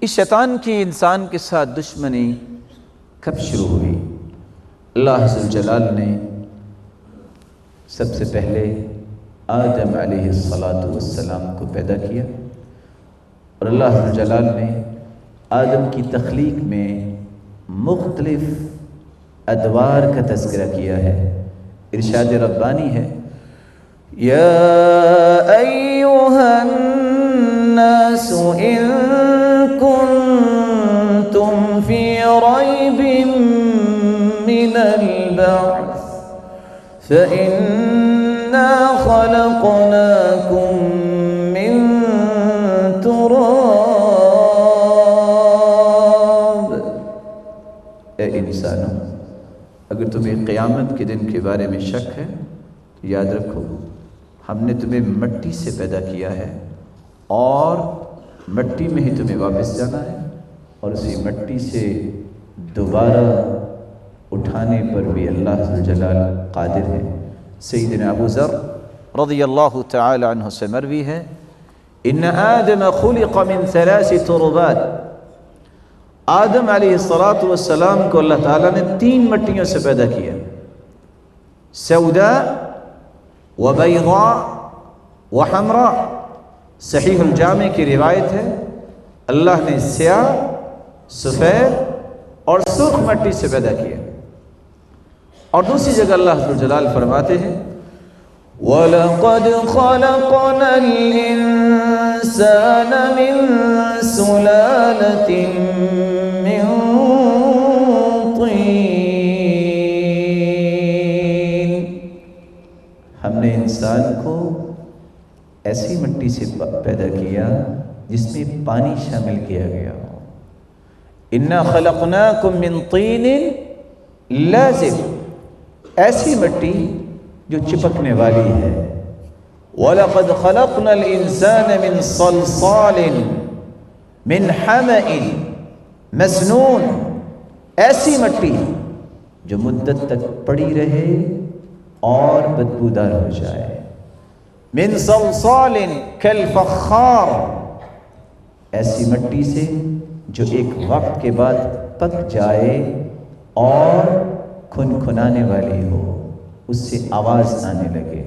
اس شیطان کی انسان کے ساتھ دشمنی کب شروع ہوئی؟ اللہ عز و جلال نے سب سے پہلے آدم علیہ السلام کو پیدا کیا، اور اللہ عز و جلال نے آدم کی تخلیق میں مختلف ادوار کا تذکرہ کیا ہے۔ ارشاد ربانی ہے، یا ایھا الناس ان کنتم فی ریب من البعث فإنا خلقناکم من تراب۔ اے انسانوں، اگر تمہیں قیامت کے دن کے بارے میں شک ہے تو یاد رکھو، ہم نے تمہیں مٹی سے پیدا کیا ہے اور مٹی میں ہی تمہیں واپس جانا ہے، اور اسی مٹی سے دوبارہ اٹھانے پر بھی اللہ عز و جلال قادر ہے۔ سیدنا ابو ذر رضی اللہ تعالی عنہ سے مروی ہے، ان آدم خلق من 3 تربات۔ آدم علیہ السلام کو اللہ تعالیٰ نے 3 مٹیوں سے پیدا کیا، سوداء و بیضاء و حمراء۔ صحیح الجامع کی روایت ہے، اللہ نے سیاہ، سفید اور سرخ مٹی سے پیدا کیا۔ اور دوسری جگہ اللہ عز و جلال فرماتے ہیں، وَلَقَدْ خَلَقْنَا الْإِنسَانَ مِنْ سُلَالَةٍ مِّن طِينٍ۔ ہم نے انسان کو ایسی مٹی سے پیدا کیا جس میں پانی شامل کیا گیا ہو۔ اِنَّا خَلَقْنَاكُم مِّن طِينٍ لَازِب، ایسی مٹی جو چپکنے والی ہے۔ وَلَقَدْ خَلَقْنَا الْإِنسَانَ مِنْ صَلْصَالٍ مِنْ حَمَإٍ مَسْنُونٍ، ایسی مٹی جو مدت تک پڑی رہے اور بدبودار ہو جائے۔ من صلصال کالفخار، ایسی مٹی سے جو ایک وقت کے بعد پک جائے اور کھنکھنانے والی ہو، اس سے آواز آنے لگے۔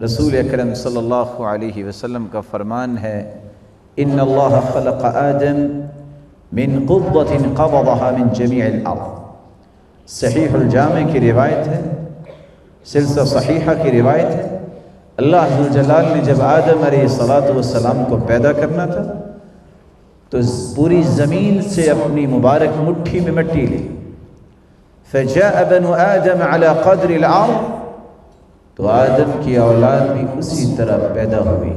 رسول اکرم صلی اللہ علیہ وسلم کا فرمان ہے، ان اللہ خلق آدم من قبضۃ قبضها من جمیع الارض۔ صحیح الجامع کی روایت ہے، سلسلہ صحیحہ کی روایت ہے، اللہ عز و جلال نے جب آدم علیہ السلام کو پیدا کرنا تھا تو پوری زمین سے اپنی مبارک مٹھی میں مٹی لی، فجاء بنو آدم على قدر الارض، تو آدم کی اولاد بھی اسی طرح پیدا ہوئی۔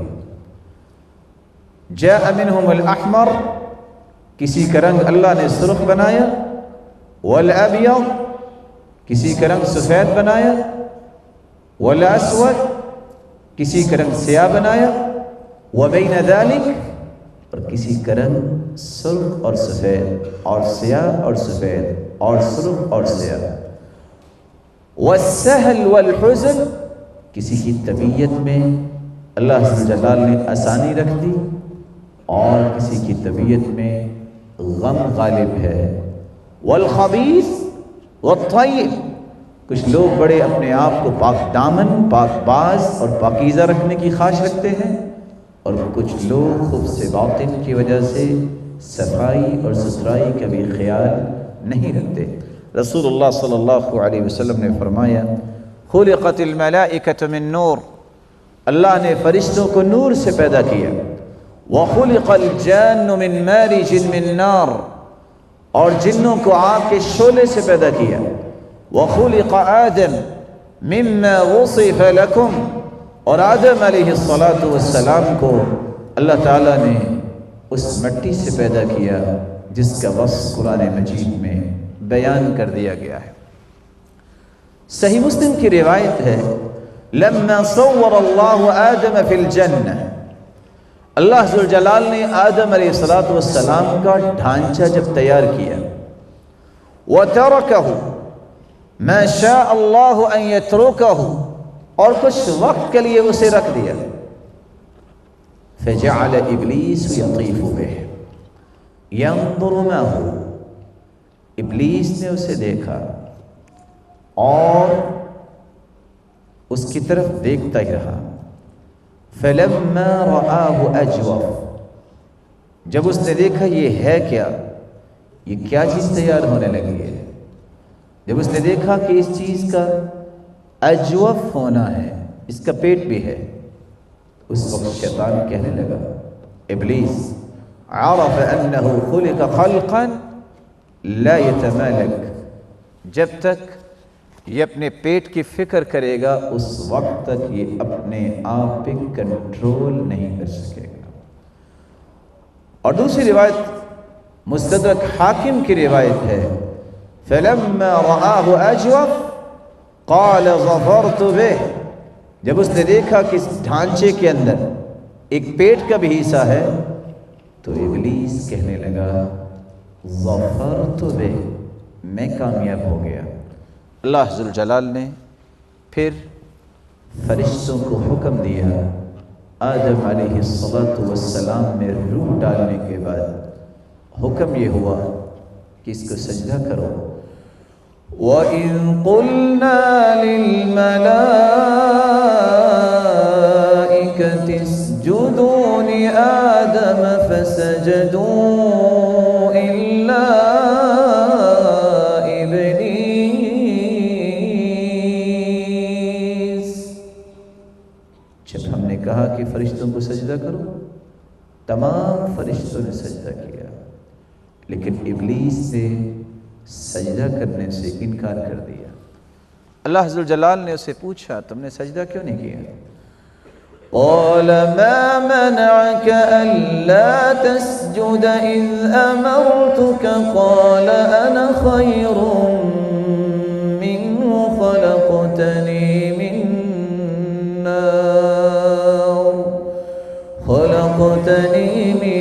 جاء منہم الاحمر، کسی کا رنگ اللہ نے سرخ بنایا، والابیض، کسی کا رنگ سفید بنایا، والاسود، کسی کا رنگ سیاہ بنایا، وبین ذالک، اور کسی کا رنگ سرخ اور سفید اور سیاہ اور سفید اور سرخ اور سیاہ، والسہل والحزن، کسی کی طبیعت میں اللہ عز و جلال نے آسانی رکھ دی اور کسی کی طبیعت میں غم غالب ہے، والخبیث والطیب، کچھ لوگ بڑے اپنے آپ کو پاک دامن، پاک باز اور پاکیزہ رکھنے کی خواہش رکھتے ہیں، اور کچھ لوگ خبث سے باطن کی وجہ سے صفائی اور ستھرائی کا بھی خیال نہیں رکھتے۔ رسول اللہ صلی اللہ علیہ وسلم نے فرمایا، خلقت الملائکۃ من نور، اللہ نے فرشتوں کو نور سے پیدا کیا، وخلق الجان من مارج من نار، اور جنوں کو آگ کے شعلے سے پیدا کیا، وخلق آدم مما وصف لکم، اور آدم علیہ السلام کو اللہ تعالیٰ نے اس مٹی سے پیدا کیا جس کا وصف قرآن مجید میں بیان کر دیا گیا ہے۔ صحیح مسلم کی روایت ہے لما صور اللہ آدم فی الجنہ، اللہ ذوالجلال نے آدم علیہ السلام کا ڈھانچہ جب تیار کیا، وَتَرَكَهُ مَا شَاءَ اللَّهُ أَن يَتْرُكَهُ، اور کچھ وقت کے لیے اسے رکھ دیا، فَجَعَلَ إِبْلِيسُ يَطِيفُ بِهِ يَنظُرُ مَعَهُ، ابلیس نے اسے دیکھا اور اس کی طرف دیکھتا ہی رہا، فَلَمَّا رَآهُ أَجْوَفَ، جب اس نے دیکھا یہ ہے کیا، یہ کیا چیز تیار ہونے لگی ہے، جب اس نے دیکھا کہ اس چیز کا اجوف ہونا ہے، اس کا پیٹ بھی ہے، اس وقت شیطان کہنے لگا، ابلیس عرف انه خلق خلقا لا يتمالك، جب تک یہ اپنے پیٹ کی فکر کرے گا اس وقت تک یہ اپنے آپ پہ کنٹرول نہیں کر سکے گا۔ اور دوسری روایت مستدرک حاکم کی روایت ہے، فَلَمَّا رَآهُ أَجْوَفَ قَالَ ظَفَرْتُ بِهِ، جب اس نے دیکھا کہ اس ڈھانچے کے اندر ایک پیٹ کا بھی حصہ ہے تو ابلیس کہنے لگا ظَفَرْتُ بِهِ، میں کامیاب ہو گیا۔ اللہ ذوالجلال نے پھر فرشتوں کو حکم دیا، آدم علیہ السلام میں روح ڈالنے کے بعد حکم یہ ہوا کہ اس کو سجدہ کرو۔ وَإِذْ قُلْنَا لِلْمَلَائِكَةِ اسْجُدُوا لِآدَمَ فَسَجَدُوا إِلَّا إِبْلِيسَ، جب ہم نے کہا کہ فرشتوں کو سجدہ کرو، تمام فرشتوں نے سجدہ کیا، لیکن ابلیس نے سجدہ کرنے سے انکار کر دیا۔ اللہ ذوالجلال نے اسے پوچھا تم نے سجدہ کیوں نہیں کیا؟ قال ما منعك ألا تسجد إذ أمرتك قال أنا خير منه خلقتني من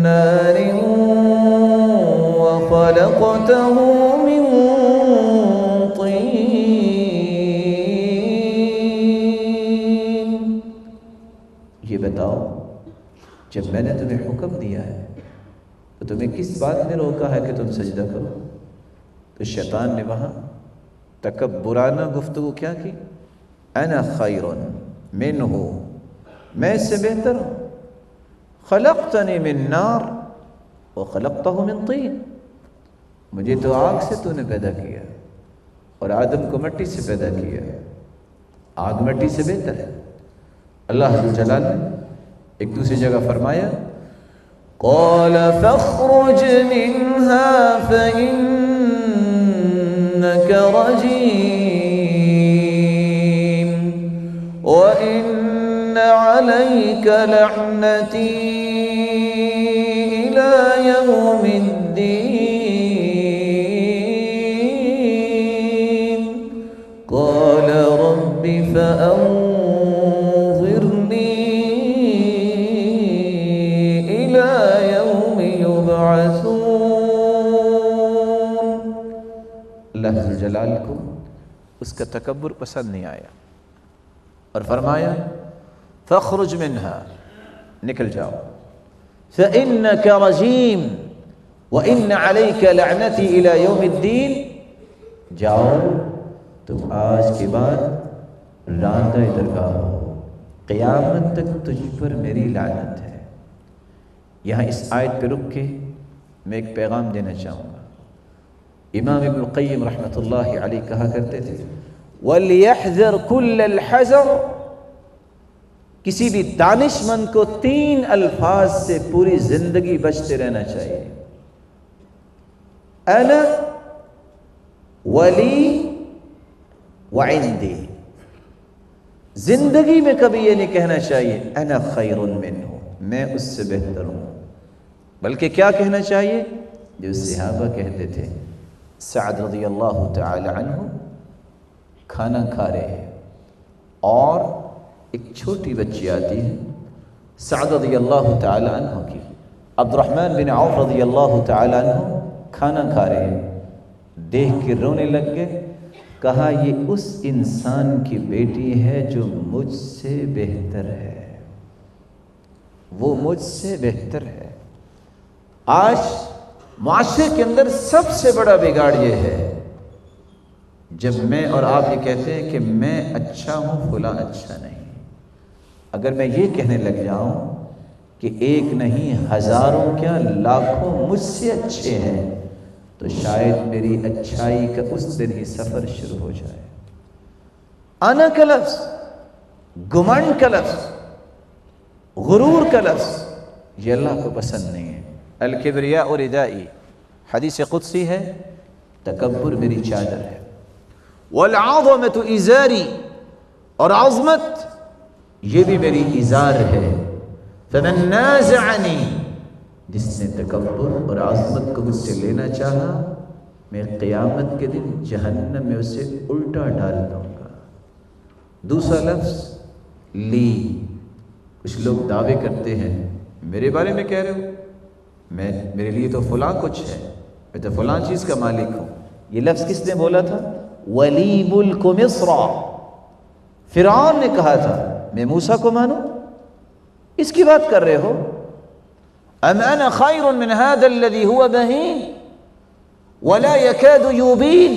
نار وخلقته من طين، یہ بتاؤ جب میں نے تمہیں حکم دیا ہے تو تمہیں کس بات نے روکا ہے کہ تم سجدہ کرو؟ تو شیطان نے وہاں تکبرانہ گفتگو کیا کی، انا خیر منہ، میں اس سے بہتر ہوں، خلقتنی من نار وخلقتہ من طین، مجھے تو آگ سے تو نے پیدا کیا اور آدم کو مٹی سے پیدا کیا، آگ مٹی سے بہتر ہے۔ اللہ ذوالجلال نے ایک دوسری جگہ فرمایا قال فاخرج منها فإنك رجيم وإن عليك لعنتي إلى يوم الدين قال رب فأنظرني إلى يوم يبعثون۔ اللہ ذوالجلال کو اس کا تکبر پسند نہیں آیا اور فرمایا فاخرج منها، نکل جاؤ، فإنك رجيم وإن عليك لعنتي إلى يوم الدين، جاؤ تم آج کے بعد راندہ درگاہ ہو، قیامت تک تجھ پر میری لعنت ہے۔ یہاں اس آیت پہ رک کے میں ایک پیغام دینا چاہوں گا۔ امام ابن القیم رحمۃ اللہ علیہ کہا کرتے تھے وَلْيَحْذَرْ كُلَّ الْحَذَرْ، کسی بھی دانش مند کو 3 الفاظ سے پوری زندگی بچتے رہنا چاہیے، انا ولی وعندی، زندگی میں کبھی یہ نہیں کہنا چاہیے انا خیر منہ، میں اس سے بہتر ہوں، بلکہ کیا کہنا چاہیے جو صحابہ کہتے تھے۔ سعد رضی اللہ تعالی عنہ کھانا کھا رہے ہیں اور ایک چھوٹی بچی آتی ہے سعد رضی اللہ تعالی عنہ کی، عبد الرحمن بن عوف رضی اللہ تعالی عنہ کھانا کھا رہے ہیں، دیکھ کے رونے لگ گئے، کہا یہ اس انسان کی بیٹی ہے جو مجھ سے بہتر ہے، وہ مجھ سے بہتر ہے۔ آج معاشرے کے اندر سب سے بڑا بگاڑ یہ ہے جب میں اور آپ یہ کہتے ہیں کہ میں اچھا ہوں فلاں اچھا نہیں۔ اگر میں یہ کہنے لگ جاؤں کہ ایک نہیں ہزاروں کیا لاکھوں مجھ سے اچھے ہیں تو شاید میری اچھائی کا اس دن ہی سفر شروع ہو جائے۔ انا کا لفظ، گمنڈ کا لفظ، غرور کا لفظ یہ اللہ کو پسند نہیں ہے۔ الکبریاء ردائی، حدیث قدسی ہے، تکبر میری چادر ہے۔ والعظمت ازاری، اور عظمت یہ بھی میری ازار ہے۔ فمن نازعنی، جس نے تکبر اور عظمت کو مجھ سے لینا چاہا میں قیامت کے دن جہنم میں اسے الٹا ڈال دوں گا۔ دوسرا لفظ لی، کچھ لوگ دعوے کرتے ہیں میرے بارے میں کہہ رہے ہو، میرے لیے تو فلاں کچھ ہے، میں تو فلاں چیز کا مالک ہوں۔ یہ لفظ کس نے بولا تھا؟ ولی ملک مصر، فرعون نے کہا تھا میں موسیٰ کو مانوں؟ اس کی بات کر رہے ہو؟ ام انا خیر من هذا الذي هو مهین ولا يكاد يبین،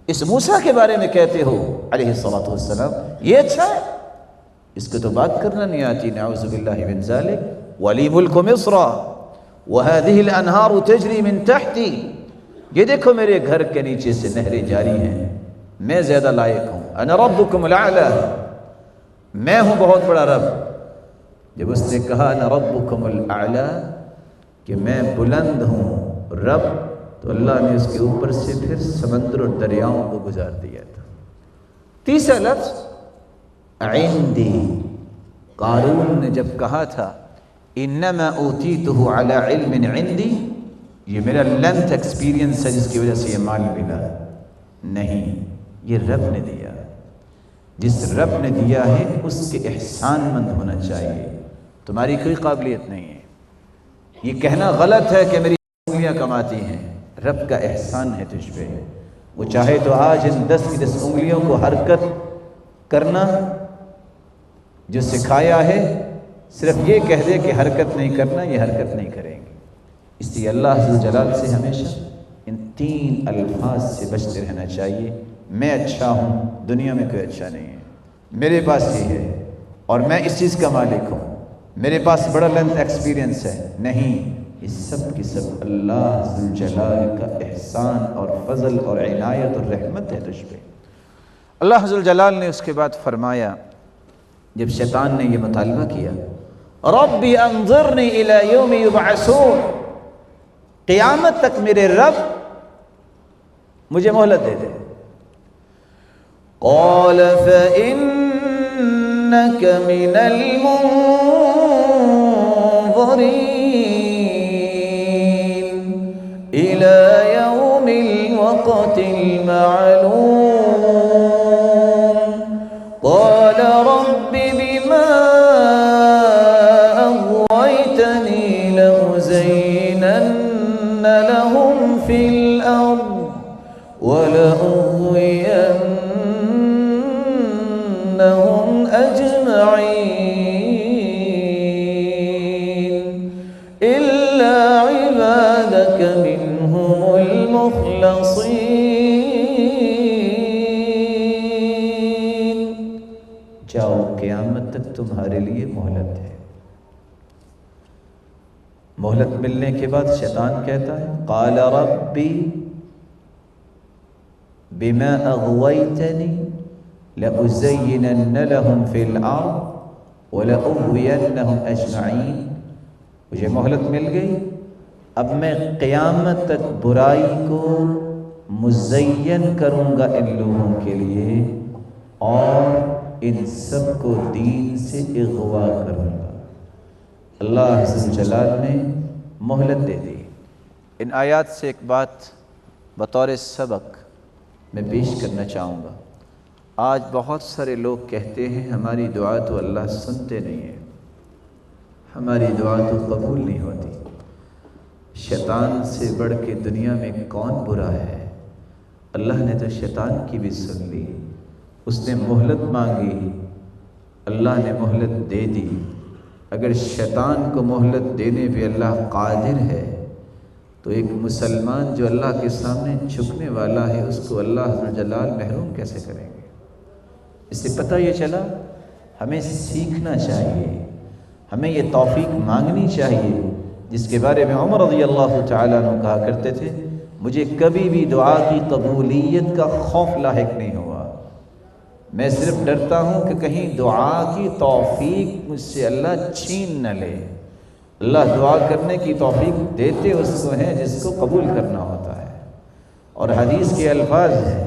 اس موسیٰ کے بارے میں کہتے ہو علیہ الصلوۃ والسلام یہ اچھا ہے، اس کو تو بات کرنا نہیں آتی، نعوذ باللہ من ذلک۔ ولی ملک مصر وهذه الانہار تجری من تحتی، یہ دیکھو میرے گھر کے نیچے سے نہریں جاری ہیں، میں زیادہ لائق ہوں۔ انا ربکم الاعلی، میں ہوں بہت بڑا رب۔ جب اس نے کہا انا ربکم الاعلی کہ میں بلند ہوں رب، تو اللہ نے اس کے اوپر سے پھر سمندر اور دریاؤں کو گزار دیا تھا۔ تیسرا لفظ عندی، قارون نے جب کہا تھا انما اوتیتہ علی علم عندی، یہ میرا لینتھ ایکسپیرینس ہے جس کی وجہ سے یہ مال ملا، نہیں، یہ رب نے دیا۔ جس رب نے دیا ہے اس کے احسان مند ہونا چاہیے، تمہاری کوئی قابلیت نہیں ہے۔ یہ کہنا غلط ہے کہ میری انگلیاں کماتی ہیں، رب کا احسان ہے تجھ پہ۔ وہ چاہے تو آج ان 10 کی 10 انگلیوں کو حرکت کرنا جو سکھایا ہے، صرف یہ کہہ دے کہ حرکت نہیں کرنا، یہ حرکت نہیں کریں گے۔ اس لیے اللہ ذو جلال سے ہمیشہ ان 3 الفاظ سے بچتے رہنا چاہیے۔ میں اچھا ہوں، دنیا میں کوئی اچھا نہیں ہے، میرے پاس یہ ہے اور میں اس چیز کا مالک ہوں، میرے پاس بڑا لینتھ ایکسپیرینس ہے، نہیں، یہ سب کی سب اللہ ذو جلال کا احسان اور فضل اور عنایت اور رحمت ہے تجھ پہ۔ اللہ ذو جلال نے اس کے بعد فرمایا جب شیطان نے یہ مطالبہ کیا رب انظرنی الی یوم یبعثون، قیامت تک میرے رب مجھے مہلت دے دے۔ قال فإنك من المنظرین إلی یوم الوقت المعلوم۔ قال رب بما أغويتني لأزينن لهم في الأرض ولأغوينهم أجمعين إلا عبادك منهم المخلصين۔ جاؤ، قیامت تک تمہارے لیے مہلت ہے۔ مہلت ملنے کے بعد شیطان کہتا ہے قال ربی بما اغویتنی لأزینن لهم فی الارض ولأغوینهم اجمعین، مجھے مہلت مل گئی، اب میں قیامت تک برائی کو مزین کروں گا ان لوگوں کے لیے اور ان سب کو دین سے اغوا کروں گا۔ اللہ ذو جلال نے مہلت دے دی۔ ان آیات سے ایک بات بطور سبق میں پیش کرنا چاہوں گا۔ آج بہت سارے لوگ کہتے ہیں ہماری دعا تو اللہ سنتے نہیں ہیں، ہماری دعا تو قبول نہیں ہوتی۔ شیطان سے بڑھ کے دنیا میں کون برا ہے؟ اللہ نے تو شیطان کی بھی سن لی، اس نے مہلت مانگی، اللہ نے مہلت دے دی۔ اگر شیطان کو مہلت دینے پہ اللہ قادر ہے تو ایک مسلمان جو اللہ کے سامنے جھکنے والا ہے اس کو اللہ عز و جلال محروم کیسے کریں گے؟ اس سے پتہ یہ چلا ہمیں سیکھنا چاہیے، ہمیں یہ توفیق مانگنی چاہیے جس کے بارے میں عمر رضی اللہ تعالیٰ عنہ کہا کرتے تھے، مجھے کبھی بھی دعا کی قبولیت کا خوف لاحق نہیں ہوا، میں صرف ڈرتا ہوں کہ کہیں دعا کی توفیق مجھ سے اللہ چھین نہ لے۔ اللہ دعا کرنے کی توفیق دیتے اس کو ہیں جس کو قبول کرنا ہوتا ہے، اور حدیث کے الفاظ ہیں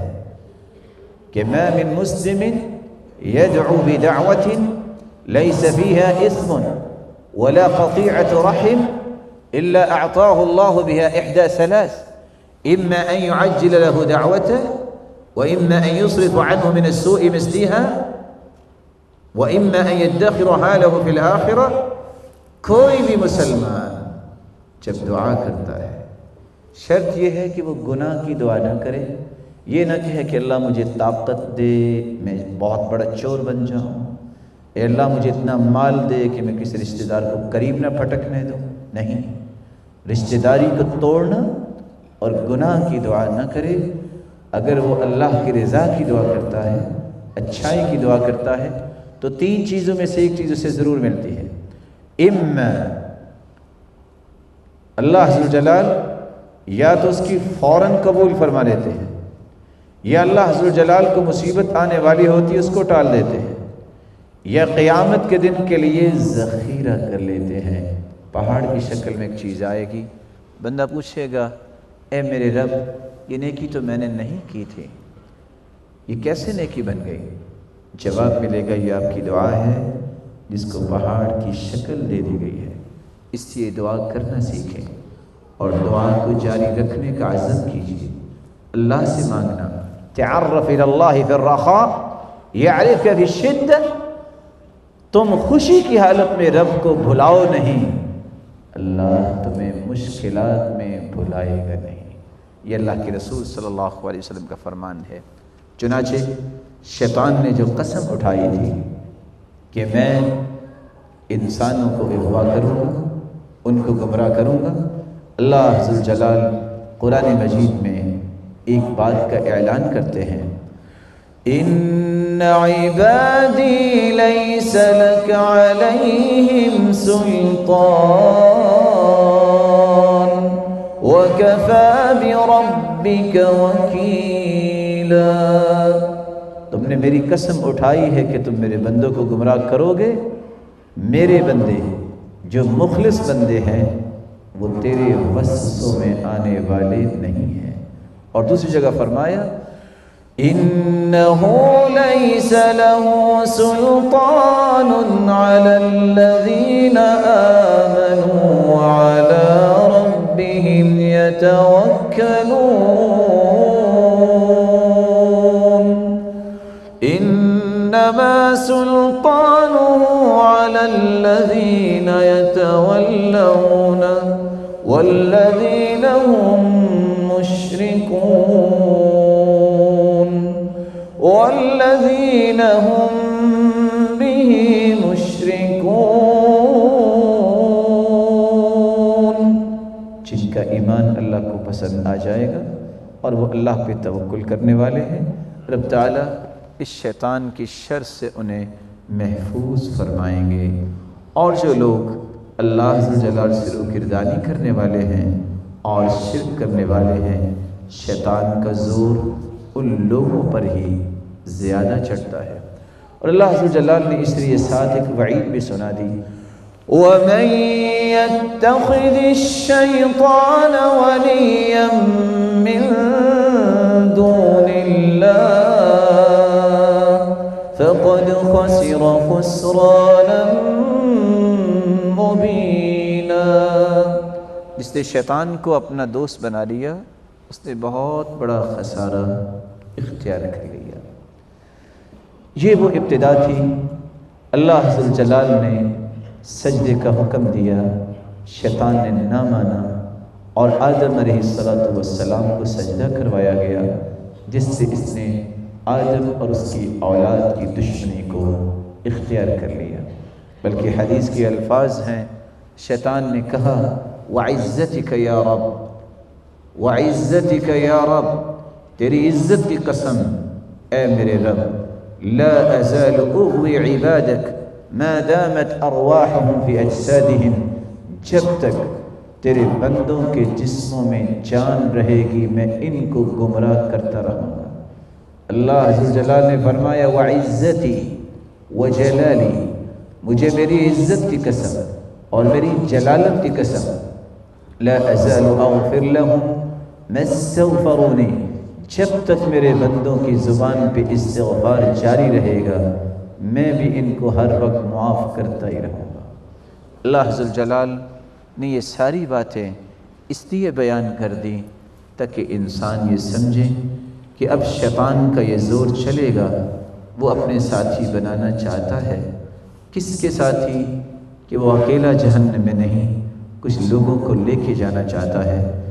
کہ ما من مسلم يدعو بدعوة ليس فيها إثم ولا قطيعة رحم إلا أعطاه الله بها إحدى ثلاث، إما أن يعجل له دعوته، وإما أن يصرف عنه من السوء مثلها، وإما أن يدخرها له في الآخرة۔ کوئی بھی مسلمان جب دعا کرتا ہے شرط یہ ہے کہ وہ گناہ کی دعا نہ کرے، یہ نہ کہے کہ اللہ مجھے طاقت دے میں بہت بڑا چور بن جاؤں، اے اللہ مجھے اتنا مال دے کہ میں کسی رشتہ دار کو قریب نہ پھٹکنے دوں۔ نہیں، رشتہ داری کو توڑنا اور گناہ کی دعا نہ کرے۔ اگر وہ اللہ کی رضا کی دعا کرتا ہے، اچھائی کی دعا کرتا ہے، تو تین چیزوں میں سے ایک چیز اسے ضرور ملتی ہے۔ اما اللہ عز و جلال یا تو اس کی فوراً قبول فرما لیتے ہیں، یا اللہ عز و جلال کو مصیبت آنے والی ہوتی ہے اس کو ٹال دیتے ہیں، یا قیامت کے دن کے لیے ذخیرہ کر لیتے ہیں۔ پہاڑ کی شکل میں ایک چیز آئے گی، بندہ پوچھے گا اے میرے رب یہ نیکی تو میں نے نہیں کی تھی، یہ کیسے نیکی بن گئی؟ جواب ملے گا یہ آپ کی دعا ہے جس کو پہاڑ کی شکل دے دی گئی ہے۔ اس لیے دعا کرنا سیکھیں اور دعا کو جاری رکھنے کا عزم کیجیے۔ اللہ سے مانگنا، تعرف الی اللہ فی الرخاء یعرفک فی الشدہ، تم خوشی کی حالت میں رب کو بھلاؤ نہیں، اللہ تمہیں مشکلات میں بھلائے گا نہیں۔ یہ اللہ کے رسول صلی اللہ علیہ وسلم کا فرمان ہے۔ چنانچہ شیطان نے جو قسم اٹھائی تھی کہ میں انسانوں کو اغوا کروں گا، ان کو گمراہ کروں گا، اللہ عز و جلال قرآن مجید میں ایک بات کا اعلان کرتے ہیں، ان عبادی لیس لک علیہم سلطان وکفی بربک وکیلا۔ تم نے میری قسم اٹھائی ہے کہ تم میرے بندوں کو گمراہ کرو گے، میرے بندے جو مخلص بندے ہیں وہ تیرے وصفوں میں آنے والے نہیں ہیں۔ اور دوسری جگہ فرمایا انہ لیس لہ سلطان علی الذین آمنوا وعلی ربہم یتوکلون، انما سلطانہ علی الذین یتولون والذین هم مشرکون والذین هم به مشرکون، جن کا ایمان اللہ کو پسند آ جائے گا اور وہ اللہ پہ توکل کرنے والے ہیں، رب تعالیٰ اس شیطان کی شر سے انہیں محفوظ فرمائیں گے۔ اور جو لوگ اللہ عز و جلال سے روگردانی کرنے والے ہیں اور شرک کرنے والے ہیں، شیطان کا زور ان لوگوں پر ہی زیادہ چڑھتا ہے۔ اور اللہ عز و جلال نے اس لیے ساتھ ایک وعید بھی سنا دی، وَمَن يَتَّخِذِ الشَّيْطَانَ وَلِيًّا مِّن دُونِ اللَّهِ فَقَدْ خَسِرَ خُسْرَانًا مُبِينًا۔ جس نے شیطان کو اپنا دوست بنا لیا اس نے بہت بڑا خسارہ اختیار کر لیا۔ یہ وہ ابتدا تھی۔ اللہ ذوالجلال نے سجدے کا حکم دیا، شیطان نے نہ مانا اور آدم علیہ السلام کو سجدہ کروایا گیا، جس سے اس نے آدم اور اس کی اولاد کی دشمنی کو اختیار کر لیا۔ بلکہ حدیث کے الفاظ ہیں، شیطان نے کہا وَعِزَّتِكَ یا رب، وَعِزَّتِكَ یا رب، تیری عزت کی قسم اے میرے رب، لا ازال اغوی عبادک ما دامت ارواحهم فی اجسادهم، جب تک تیرے بندوں کے جسموں میں جان رہے گی میں ان کو گمراہ کرتا رہوں گا۔ اللہ عز جلال نے فرمایا وعزتی وجلالی، مجھے میری عزت کی قسم اور میری جلالت کی قسم، لا ازال اغفر لهم ما استغفرونی، جب تک میرے بندوں کی زبان پہ استغفار جاری رہے گا میں بھی ان کو ہر وقت معاف کرتا ہی رہوں گا۔ اللہ ذوالجلال نے یہ ساری باتیں اس لیے بیان کر دی تاکہ انسان یہ سمجھے کہ اب شیطان کا یہ زور چلے گا، وہ اپنے ساتھی بنانا چاہتا ہے۔ کس کے ساتھی؟ کہ وہ اکیلا جہنم میں نہیں، کچھ لوگوں کو لے کے جانا چاہتا ہے۔